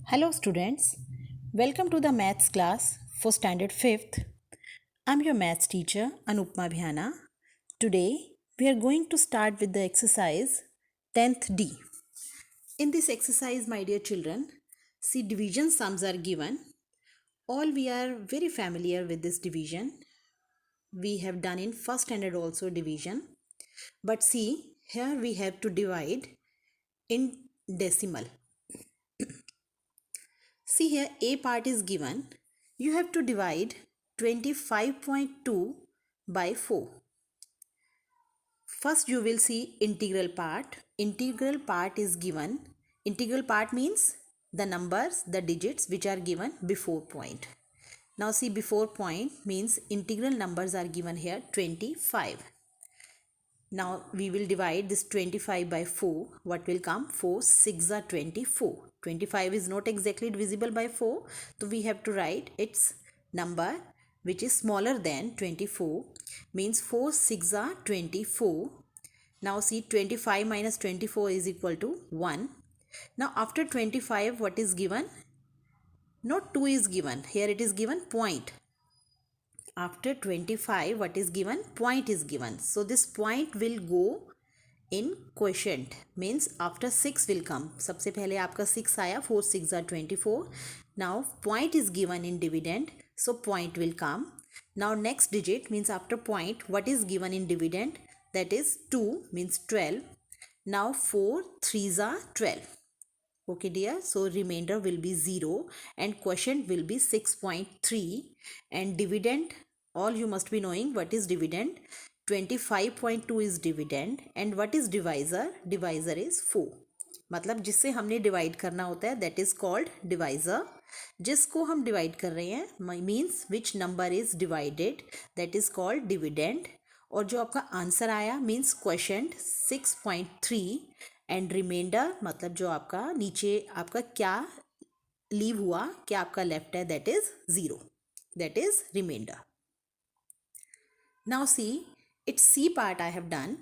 Hello students, welcome to the maths class for standard 5th. I'm your maths teacher Anupma Bhyana. Today we are going to start with the exercise 10th D. In this exercise, my dear children, see division sums are given. All we are very familiar with this division. We have done in first standard also division. But see, here we have to divide in decimal. See here, A part is given. You have to divide 25.2 by 4. First you will see integral part. Integral part is given. Integral part means the numbers, the digits which are given before point. Now see, before point means integral numbers are given here 25. Now we will divide this 25 by 4. What will come? 4 6 are 24. 25 is not exactly divisible by 4. So we have to write its number which is smaller than 24. Means 4 6 are 24. Now see, 25 minus 24 is equal to 1. Now after 25 what is given? Not 2 is given. Here it is given point. After 25 what is given? Point is given. So this point will go in quotient, means after 6 will come. सबसे पहले आपका 6 आया, 4 6 are 24. Now point is given in dividend, so point will come. Now next digit means after point what is given in dividend, that is 2, means 12. Now 4 3s are 12. Okay dear, so remainder will be 0 and quotient will be 6.3 and dividend, all you must be knowing what is dividend. 25.2 is dividend and what is divisor? Divisor is 4. मतलब जिससे हमने divide करना होता है that is called divisor. जिसको हम divide कर रहे हैं means which number is divided, that is called dividend. और जो आपका आंसर आया मीन्स क्वेश्चन 6.3 एंड रिमाइंडर मतलब जो आपका नीचे आपका क्या लीव हुआ, क्या आपका लेफ्ट है, that is 0, that is remainder. Now see, its C part I have done.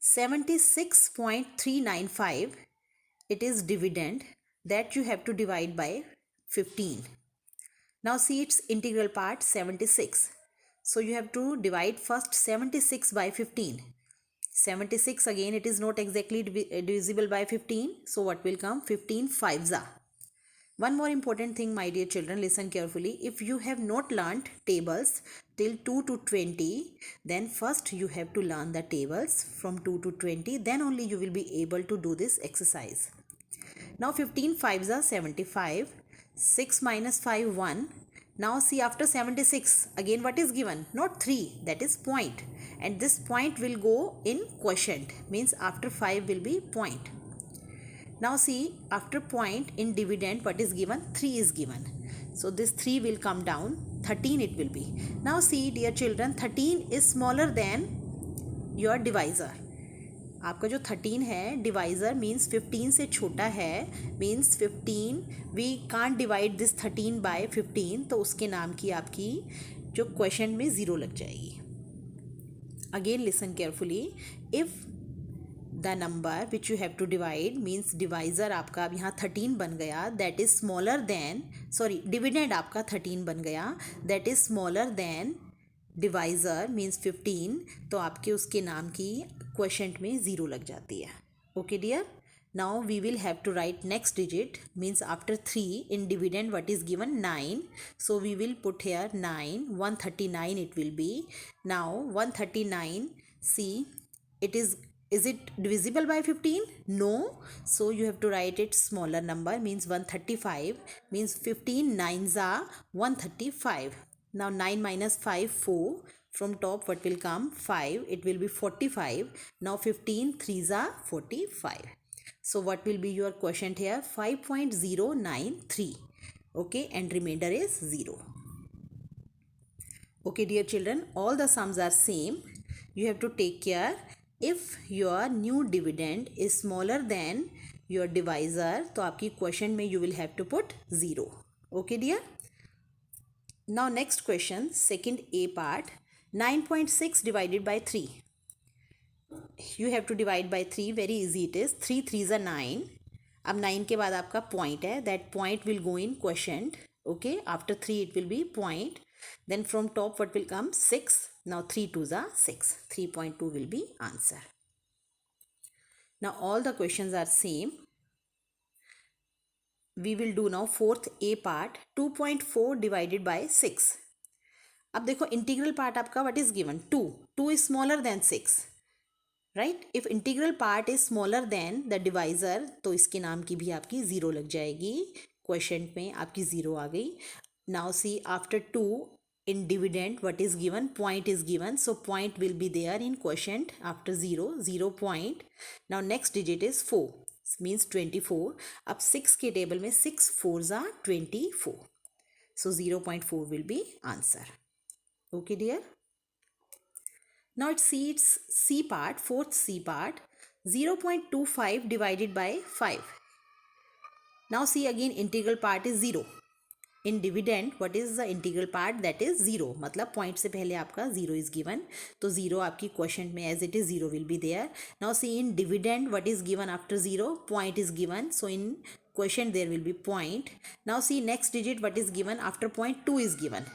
76.395, it is dividend that you have to divide by 15. Now see its integral part 76. So you have to divide first 76 by 15. 76 again it is not exactly divisible by 15. So what will come? 15 5s are. One more important thing, my dear children, listen carefully. If you have not learnt tables till 2 to 20, then first you have to learn the tables from 2 to 20. Then only you will be able to do this exercise. Now 15 5s are 75. 6 minus 5 1. Now see, after 76 again what is given? Not 3, that is point. And this point will go in quotient, means after 5 will be point. Now see, after point in dividend what is given? 3 is given. So this 3 will come down, 13 it will be. Now see dear children, 13 is smaller than your divisor. आपका जो 13 है divisor means 15 से छोटा है, means 15 we can't divide this 13 by 15, तो उसके नाम की आपकी जो क्वेश्चन में 0 लग जाएगी. Again listen carefully. If the number which you have to divide means divisor आपका अब यहाँ 13 बन गया, that is smaller than, sorry dividend आपका 13 बन गया, that is smaller than divisor means 15, तो आपके उसके नाम की क्वेश्चंट में 0 लग जाती है. Okay dear, now we will have to write next digit means after 3 in dividend what is given 9. So we will put here 9. 139 it will be. Now 139, see it is it divisible by 15? No. So you have to write it smaller number, means 135, means 15 9s are 135. Now 9 minus 5 4. From top what will come? 5. It will be 45. Now 15 3s are 45. So what will be your quotient here? 5.093. Okay, and remainder is 0. Okay dear children, all the sums are same. You have to take care. If your new dividend is smaller than your divisor, तो आपकी question में you will have to put 0. Okay dear. Now next question, second A part. 9.6 divided by 3. You have to divide by 3. Very easy it is. 3 3s are 9. अब 9 के बाद आपका point है, that point will go in question. Okay, after 3 it will be point. Then from top what will come? 6. Now 3 2s are 6. 3.2 will be answer. Now all the questions are same. We will do now fourth A part. 2.4 divided by 6. अब देखो integral part आपका what is given? 2. 2 is smaller than 6. Right. If integral part is smaller then the divisor, तो इसके नाम की भी आपकी zero लग जाएगी. क्वेश्चन में आपकी ज़ीरो आ गई. Now see after 2 in dividend what is given? Point is given, so point will be there in quotient after 0 point. Now next digit is 4, means 24. अब 6 के टेबल में 6 4s are 24, so 0.4 will be answer. Okay dear. Now it's C part, fourth C part, 0.25 divided by 5. Now see again integral part is 0. In dividend what is the integral part? That is 0. मतलब point से पहले आपका 0 is given, तो 0 आपकी quotient में as it is 0 will be there. Now see in dividend what is given after 0? Point is given, so in quotient there will be point. Now see next digit what is given after point? 2 is given.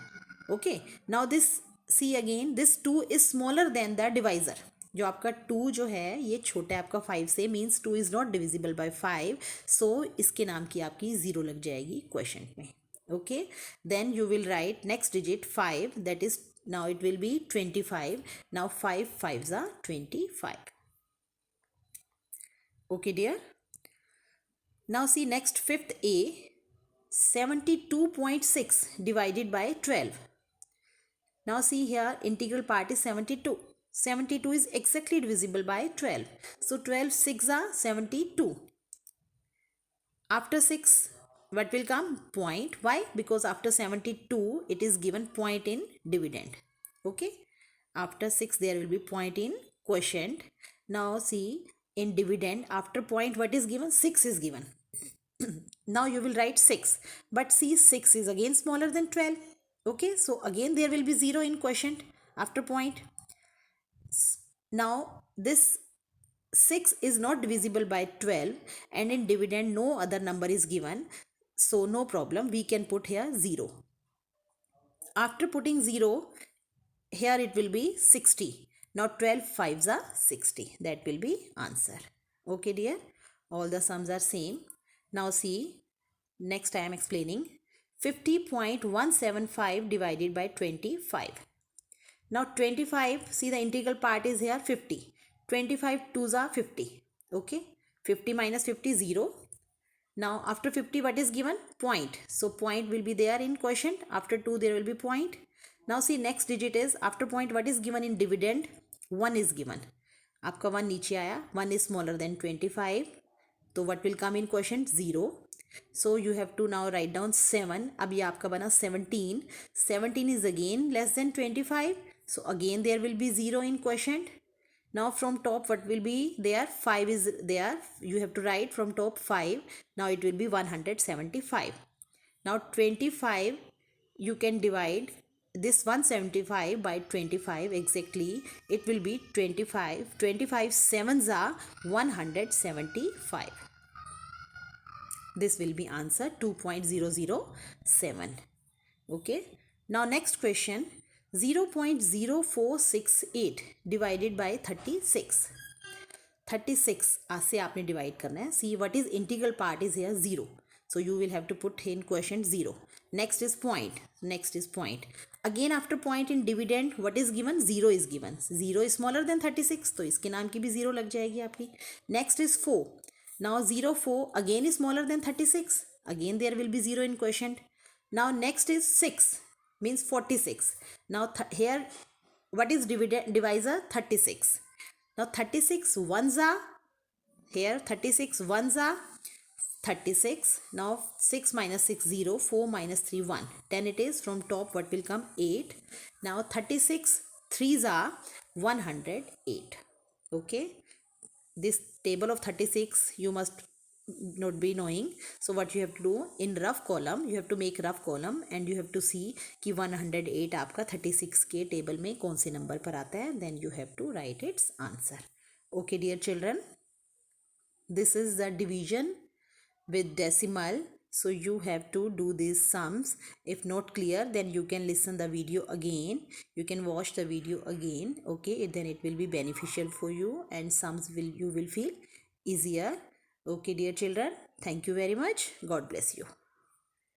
Okay, now this see again this 2 is smaller than the divisor. जो आपका 2 जो है ये छोटा है आपका 5 से, means 2 is not divisible by 5, सो इसके नाम की आपकी 0 लग जाएगी क्वेश्चन में. Okay, then you will write next digit 5, that is now it will be 25. Now 5 5s are 25. Okay dear. Now see next fifth A, 72.6 divided by 12. Now see here integral part is 72. 72 is exactly divisible by 12. So 12 6 are 72. After 6 what will come? Point. Why? Because after 72 it is given point in dividend. Okay. After 6 there will be point in quotient. Now see in dividend after point what is given? 6 is given. Now you will write 6. But see 6 is again smaller than 12. Okay. So again there will be 0 in quotient after point. Now this 6 is not divisible by 12 and in dividend no other number is given. So no problem, we can put here 0. After putting 0, here it will be 60. Now 12 5s are 60. That will be answer. Okay dear. All the sums are same. Now see, next I am explaining 50.175 divided by 25. Now 25, see the integral part is here 50. 25 2s are 50. Okay. 50 minus 50 0. Now after 50 what is given? Point. So point will be there in quotient. After 2 there will be point. Now see next digit is after point what is given in dividend? 1 is given. आपका 1 नीचे आया. 1 is smaller than 25. तो what will come in quotient? 0. So you have to now write down 7. अब ये आपका बना 17. 17 is again less than 25. So again there will be 0 in quotient. Now from top what will be there? 5 is there. You have to write from top 5. Now it will be 175. Now 25 you can divide this 175 by 25 exactly. It will be 25. 25 7s are 175. This will be answer 2.007. Okay. Now next question. 0.0468 divided by 36. 36 से आपने divide करना है. See what is integral part is here 0. So you will have to put in quotient 0. Next is point. Next is point. Again after point in dividend what is given? 0 is given. 0 is smaller than 36. तो इसके नाम की भी 0 लग जाएगी आपकी. Next is 4. Now 0 4 again is smaller than 36. Again there will be 0 in quotient. Now next is 6. Means 46. Now here what is divisor? 36. Now 36 ones are here, 36 ones are 36. Now 6 minus 6 0, 4 minus 3 1, 10 it is. From top what will come? 8. Now 36 3s are 108. Okay, this table of 36 you must not be knowing. So what you have to do, in rough column you have to make rough column and you have to see कि 108 आपका 36 के table में कौन से number पर आता है. Then you have to write its answer. Okay dear children, this is the division with decimal. So you have to do these sums. If not clear, then you can listen the video again, you can watch the video again. Okay, then it will be beneficial for you, and sums will you will feel easier. Okay dear children, thank you very much. God bless you.